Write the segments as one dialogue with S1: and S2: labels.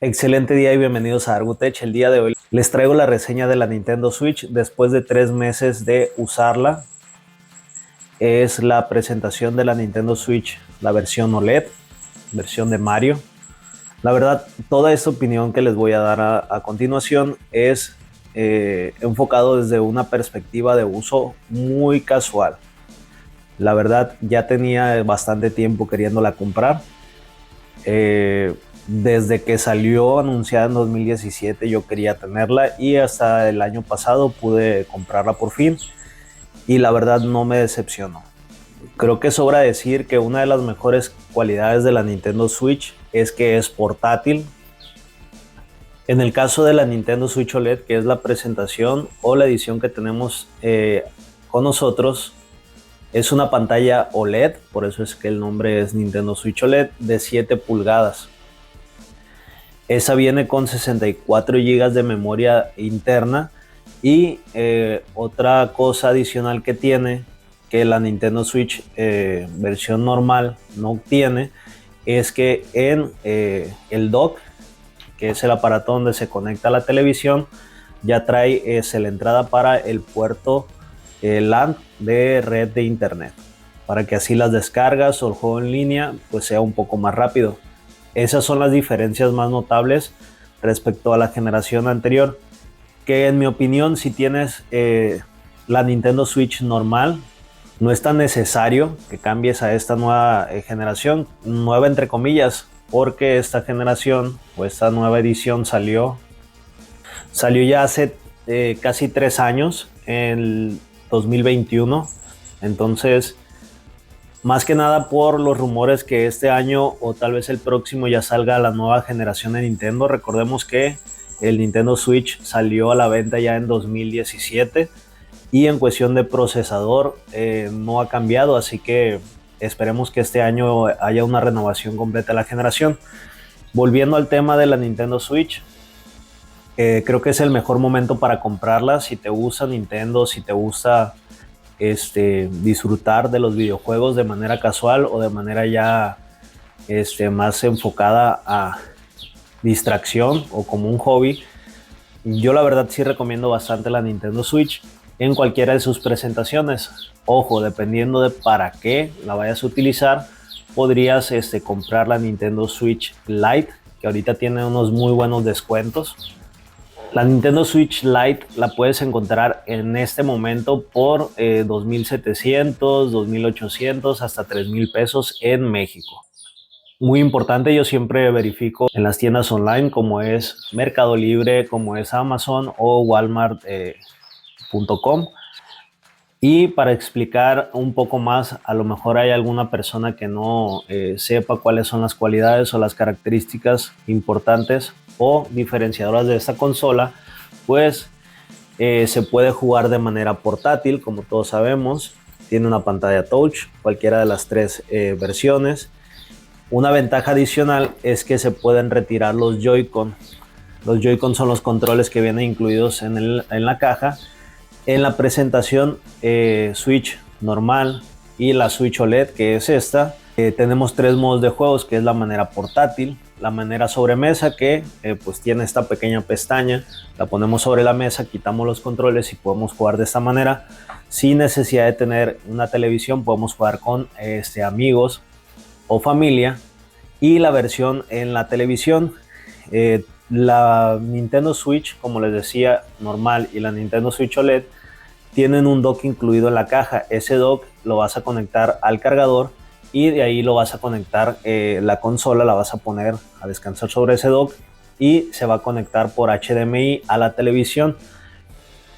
S1: Excelente día y bienvenidos a Argutech. El día de hoy les traigo la reseña de la Nintendo Switch después de 3 meses de usarla. Es la presentación de la Nintendo Switch, la versión OLED, versión de Mario. La verdad, toda esta opinión que les voy a dar a continuación es enfocado desde una perspectiva de uso muy casual. La verdad, ya tenía bastante tiempo queriéndola comprar. Desde que salió anunciada en 2017 yo quería tenerla y hasta el año pasado pude comprarla por fin y la verdad no me decepcionó. Creo que sobra decir que una de las mejores cualidades de la Nintendo Switch es que es portátil. En el caso de la Nintendo Switch OLED, que es la presentación o la edición que tenemos con nosotros, es una pantalla OLED, por eso es que el nombre es Nintendo Switch OLED, de 7 pulgadas. Esa viene con 64 GB de memoria interna y otra cosa adicional que tiene, que la Nintendo Switch versión normal no tiene, es que en el dock, que es el aparato donde se conecta a la televisión, ya trae la entrada para el puerto LAN de red de internet, para que así las descargas o el juego en línea pues sea un poco más rápido. Esas son las diferencias más notables respecto a la generación anterior, que en mi opinión, si tienes la Nintendo Switch normal, no es tan necesario que cambies a esta nueva generación, nueva entre comillas, porque esta generación o esta nueva edición salió ya hace casi 3 años, en 2021. Entonces, más que nada por los rumores que este año o tal vez el próximo ya salga la nueva generación de Nintendo. Recordemos que el Nintendo Switch salió a la venta ya en 2017 y en cuestión de procesador no ha cambiado, así que esperemos que este año haya una renovación completa de la generación. Volviendo al tema de la Nintendo Switch, creo que es el mejor momento para comprarla si te gusta Nintendo, si te gusta disfrutar de los videojuegos de manera casual o de manera ya más enfocada a distracción o como un hobby. Yo la verdad sí recomiendo bastante la Nintendo Switch en cualquiera de sus presentaciones. Ojo, dependiendo de para qué la vayas a utilizar, podrías comprar la Nintendo Switch Lite, que ahorita tiene unos muy buenos descuentos. La Nintendo Switch Lite la puedes encontrar en este momento por 2,700, 2,800 hasta 3,000 pesos en México. Muy importante, yo siempre verifico en las tiendas online como es Mercado Libre, como es Amazon o Walmart.com. Y para explicar un poco más, a lo mejor hay alguna persona que no sepa cuáles son las cualidades o las características importantes o diferenciadoras de esta consola, pues se puede jugar de manera portátil, como todos sabemos. Tiene una pantalla touch, cualquiera de las 3 versiones. Una ventaja adicional es que se pueden retirar los Joy-Con. Los Joy-Con son los controles que vienen incluidos en la caja. En la presentación Switch normal y la Switch OLED, que es esta, tenemos 3 modos de juegos, que es la manera portátil, la manera sobremesa, que pues tiene esta pequeña pestaña, la ponemos sobre la mesa, quitamos los controles y podemos jugar de esta manera sin necesidad de tener una televisión. Podemos jugar con amigos o familia. Y la versión en la televisión, la Nintendo Switch, como les decía, normal, y la Nintendo Switch OLED tienen un dock incluido en la caja. Ese dock lo vas a conectar al cargador y de ahí lo vas a conectar, la consola la vas a poner a descansar sobre ese dock y se va a conectar por HDMI a la televisión.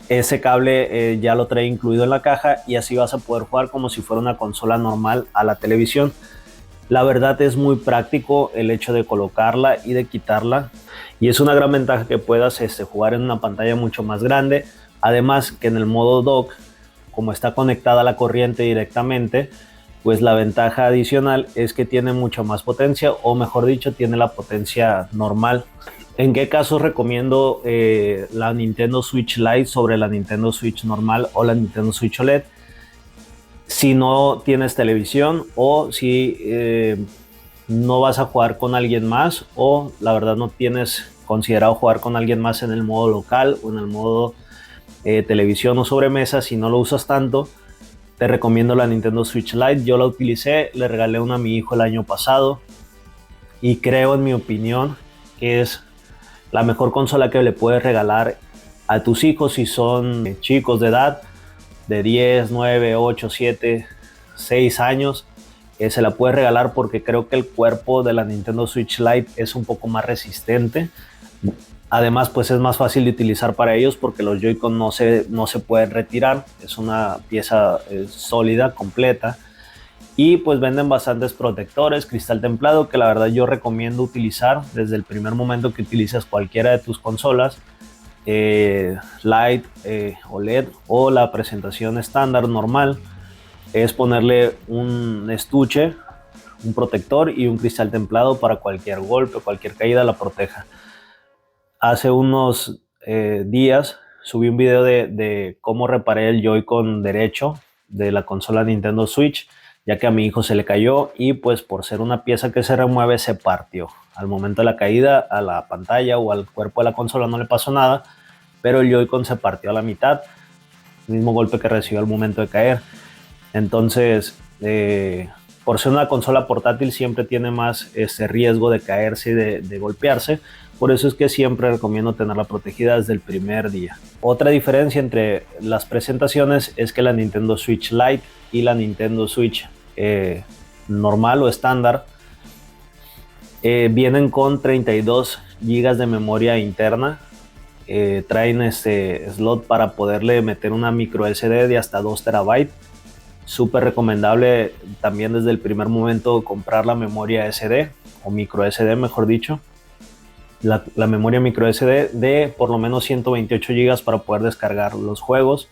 S1: Ese cable ya lo trae incluido en la caja y así vas a poder jugar como si fuera una consola normal a la televisión. La verdad es muy práctico el hecho de colocarla y de quitarla, y es una gran ventaja que puedas jugar en una pantalla mucho más grande. Además que en el modo dock, como está conectada a la corriente directamente, pues la ventaja adicional es que tiene mucha más potencia, o mejor dicho, tiene la potencia normal. ¿En qué casos recomiendo la Nintendo Switch Lite sobre la Nintendo Switch normal o la Nintendo Switch OLED? Si no tienes televisión o si no vas a jugar con alguien más o la verdad no tienes considerado jugar con alguien más en el modo local o en el modo televisión o sobremesa, si no lo usas tanto, te recomiendo la Nintendo Switch Lite. Yo la utilicé, le regalé una a mi hijo el año pasado y creo, en mi opinión, que es la mejor consola que le puedes regalar a tus hijos si son chicos de edad de 10, 9, 8, 7, 6 años. Se la puedes regalar porque creo que el cuerpo de la Nintendo Switch Lite es un poco más resistente. Además, pues es más fácil de utilizar para ellos porque los Joy-Con no se pueden retirar. Es una pieza sólida, completa. Y pues venden bastantes protectores, cristal templado, que la verdad yo recomiendo utilizar desde el primer momento que utilices cualquiera de tus consolas. Lite, OLED o la presentación estándar normal. Es ponerle un estuche, un protector y un cristal templado para cualquier golpe, cualquier caída la proteja. Hace unos días subí un video de cómo reparé el Joy-Con derecho de la consola Nintendo Switch, ya que a mi hijo se le cayó y pues por ser una pieza que se remueve se partió. Al momento de la caída a la pantalla o al cuerpo de la consola no le pasó nada, pero el Joy-Con se partió a la mitad, mismo golpe que recibió al momento de caer. Entonces, por ser una consola portátil siempre tiene más riesgo de caerse y de golpearse. Por eso es que siempre recomiendo tenerla protegida desde el primer día. Otra diferencia entre las presentaciones es que la Nintendo Switch Lite y la Nintendo Switch normal o estándar vienen con 32 GB de memoria interna. Traen este slot para poderle meter una micro SD de hasta 2 TB. Súper recomendable también desde el primer momento comprar la memoria SD o micro SD, mejor dicho. La memoria micro SD de por lo menos 128 GB para poder descargar los juegos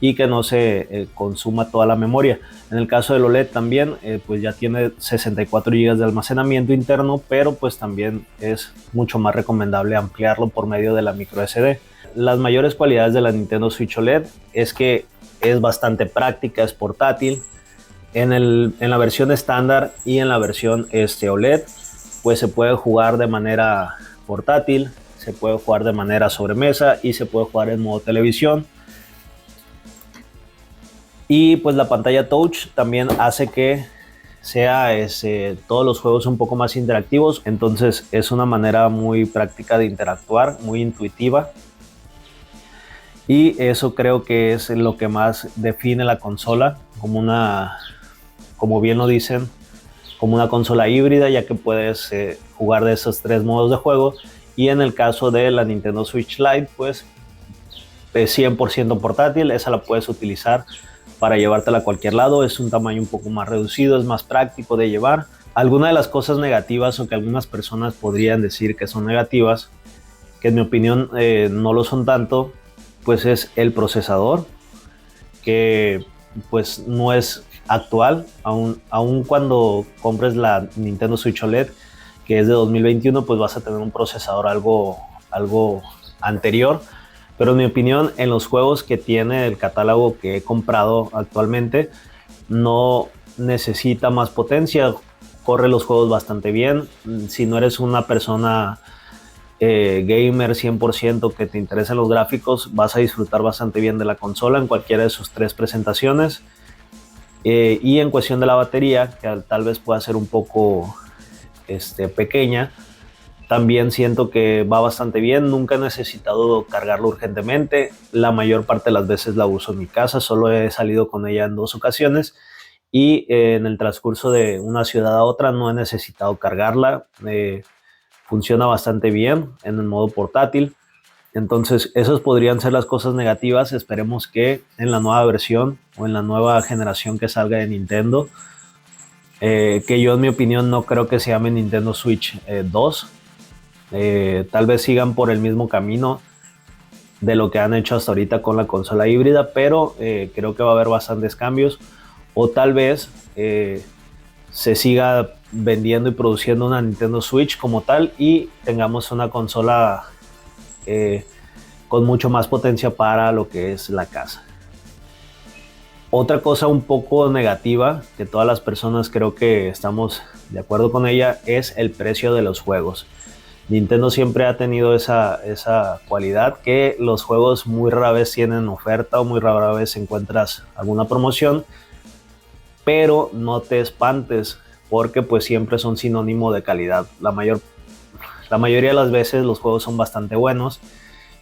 S1: y que no se consuma toda la memoria. En el caso del OLED también pues ya tiene 64 GB de almacenamiento interno, pero pues también es mucho más recomendable ampliarlo por medio de la micro SD. Las mayores cualidades de la Nintendo Switch OLED es que es bastante práctica, es portátil. En la versión estándar y en la versión OLED pues se puede jugar de manera portátil, se puede jugar de manera sobremesa y se puede jugar en modo televisión. Y pues la pantalla touch también hace que sea todos los juegos un poco más interactivos, entonces es una manera muy práctica de interactuar, muy intuitiva, y eso creo que es lo que más define la consola como bien lo dicen, como una consola híbrida, ya que puedes jugar de esos 3 modos de juego. Y en el caso de la Nintendo Switch Lite pues es 100% portátil, esa la puedes utilizar para llevártela a cualquier lado. Es un tamaño un poco más reducido, es más práctico de llevar. Algunas de las cosas negativas, o que algunas personas podrían decir que son negativas, que en mi opinión no lo son tanto, pues es el procesador, que pues no es actual, aún cuando compres la Nintendo Switch OLED, que es de 2021, pues vas a tener un procesador algo anterior. Pero en mi opinión, en los juegos que tiene el catálogo que he comprado actualmente, no necesita más potencia, corre los juegos bastante bien. Si no eres una persona gamer 100% que te interesan los gráficos, vas a disfrutar bastante bien de la consola en cualquiera de sus 3 presentaciones. Y en cuestión de la batería, que tal vez pueda ser un poco pequeña, también siento que va bastante bien. Nunca he necesitado cargarlo urgentemente. La mayor parte de las veces la uso en mi casa. Solo he salido con ella en 2 ocasiones. Y en el transcurso de una ciudad a otra no he necesitado cargarla. Funciona bastante bien en el modo portátil. Entonces, esas podrían ser las cosas negativas. Esperemos que en la nueva versión o en la nueva generación que salga de Nintendo, que yo en mi opinión no creo que se llame Nintendo Switch 2, tal vez sigan por el mismo camino de lo que han hecho hasta ahorita con la consola híbrida, pero creo que va a haber bastantes cambios, o tal vez se siga vendiendo y produciendo una Nintendo Switch como tal y tengamos una consola con mucho más potencia para lo que es la casa. Otra cosa un poco negativa, que todas las personas creo que estamos de acuerdo con ella, es el precio de los juegos. Nintendo siempre ha tenido esa cualidad que los juegos muy rara vez tienen oferta o muy rara vez encuentras alguna promoción, pero no te espantes porque pues siempre son sinónimo de calidad. La mayoría de las veces los juegos son bastante buenos.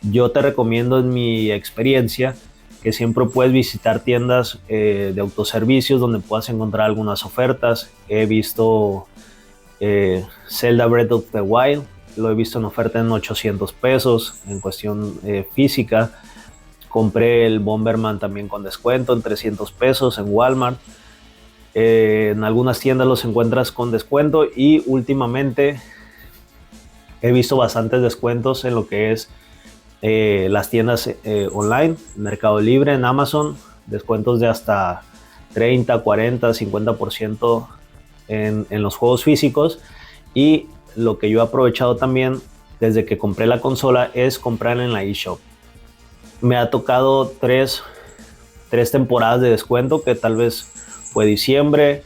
S1: Yo te recomiendo, en mi experiencia, que siempre puedes visitar tiendas de autoservicios donde puedas encontrar algunas ofertas. He visto Zelda Breath of the Wild, lo he visto en oferta en 800 pesos en cuestión física. Compré el Bomberman también con descuento en 300 pesos en Walmart. En algunas tiendas los encuentras con descuento, y últimamente he visto bastantes descuentos en lo que es las tiendas online, Mercado Libre, en Amazon, descuentos de hasta 30, 40, 50% en los juegos físicos. Y lo que yo he aprovechado también desde que compré la consola es comprar en la eShop. Me ha tocado tres temporadas de descuento, que tal vez fue diciembre,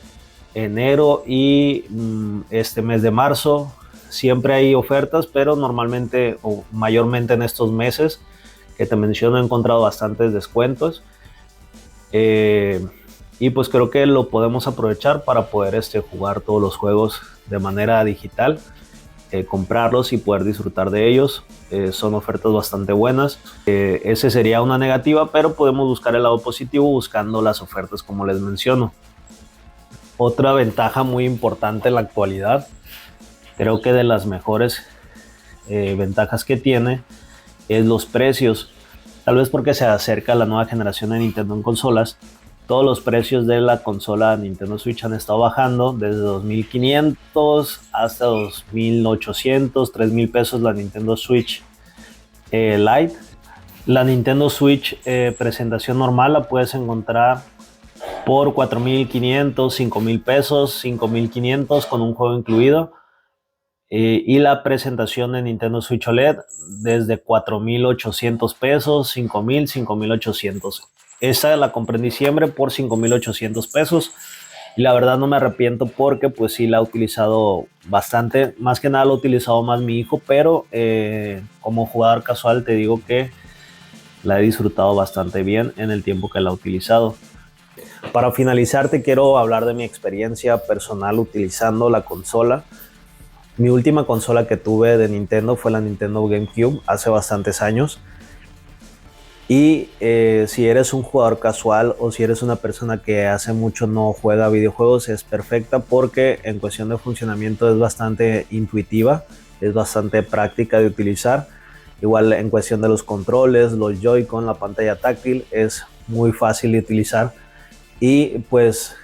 S1: enero y este mes de marzo. Siempre hay ofertas, pero normalmente o mayormente en estos meses que te menciono he encontrado bastantes descuentos. Y pues creo que lo podemos aprovechar para poder jugar todos los juegos de manera digital, comprarlos y poder disfrutar de ellos. Son ofertas bastante buenas. Ese sería una negativa, pero podemos buscar el lado positivo buscando las ofertas, como les menciono. Otra ventaja muy importante en la actualidad, creo que de las mejores ventajas que tiene, es los precios. Tal vez porque se acerca la nueva generación de Nintendo en consolas, todos los precios de la consola Nintendo Switch han estado bajando desde 2,500 hasta 2,800, 3,000 pesos la Nintendo Switch Lite. La Nintendo Switch presentación normal la puedes encontrar por 4,500, 5,000 pesos, 5,500 con un juego incluido. Y la presentación de Nintendo Switch OLED desde 4,800 pesos, 5,000, 5,800. Esa la compré en diciembre por 5,800 pesos. Y la verdad no me arrepiento porque pues sí la he utilizado bastante. Más que nada lo ha utilizado más mi hijo, pero como jugador casual te digo que la he disfrutado bastante bien en el tiempo que la he utilizado. Para finalizar, te quiero hablar de mi experiencia personal utilizando la consola. Mi última consola que tuve de Nintendo fue la Nintendo GameCube hace bastantes años. Y si eres un jugador casual o si eres una persona que hace mucho no juega videojuegos, es perfecta porque en cuestión de funcionamiento es bastante intuitiva, es bastante práctica de utilizar. Igual en cuestión de los controles, los Joy-Con, la pantalla táctil, es muy fácil de utilizar. Y pues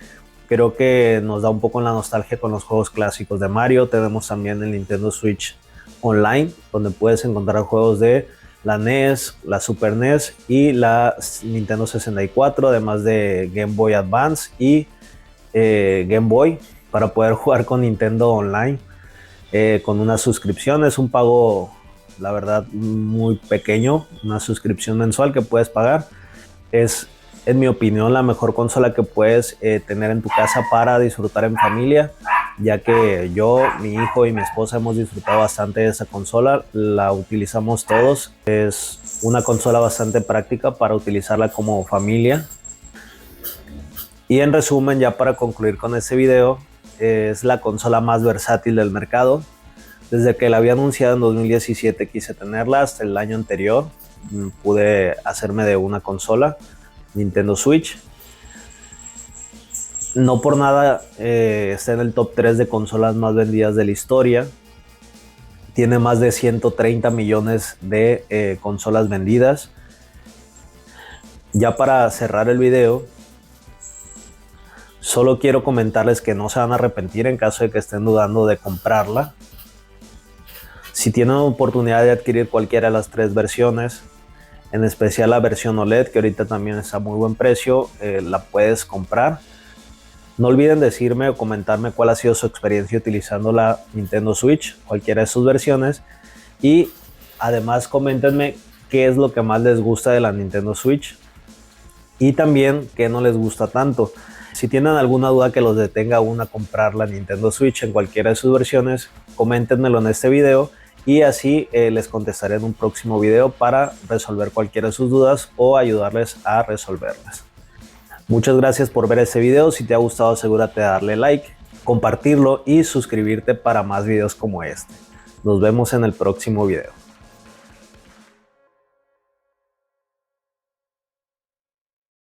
S1: creo que nos da un poco la nostalgia con los juegos clásicos de Mario. Tenemos también el Nintendo Switch Online, donde puedes encontrar juegos de la NES, la Super NES y la Nintendo 64, además de Game Boy Advance y Game Boy, para poder jugar con Nintendo Online con una suscripción. Es un pago, la verdad, muy pequeño, una suscripción mensual que puedes pagar. Es, en mi opinión, la mejor consola que puedes tener en tu casa para disfrutar en familia, ya que yo, mi hijo y mi esposa hemos disfrutado bastante de esa consola, la utilizamos todos. Es una consola bastante práctica para utilizarla como familia. Y en resumen, ya para concluir con este video, es la consola más versátil del mercado. Desde que la había anunciado en 2017 quise tenerla, hasta el año anterior pude hacerme de una consola Nintendo Switch. No por nada está en el top 3 de consolas más vendidas de la historia. Tiene más de 130 millones de consolas vendidas. Ya para cerrar el video, solo quiero comentarles que no se van a arrepentir en caso de que estén dudando de comprarla. Si tienen oportunidad de adquirir cualquiera de las tres versiones, en especial la versión OLED, que ahorita también está a muy buen precio, la puedes comprar. No olviden decirme o comentarme cuál ha sido su experiencia utilizando la Nintendo Switch, cualquiera de sus versiones. Y además coméntenme qué es lo que más les gusta de la Nintendo Switch. y también qué no les gusta tanto. Si tienen alguna duda que los detenga aún a comprar la Nintendo Switch en cualquiera de sus versiones, coméntenmelo en este video y así les contestaré en un próximo video para resolver cualquiera de sus dudas o ayudarles a resolverlas. Muchas gracias por ver este video. Si te ha gustado, asegúrate de darle like, compartirlo y suscribirte para más videos como este. Nos vemos en el próximo video.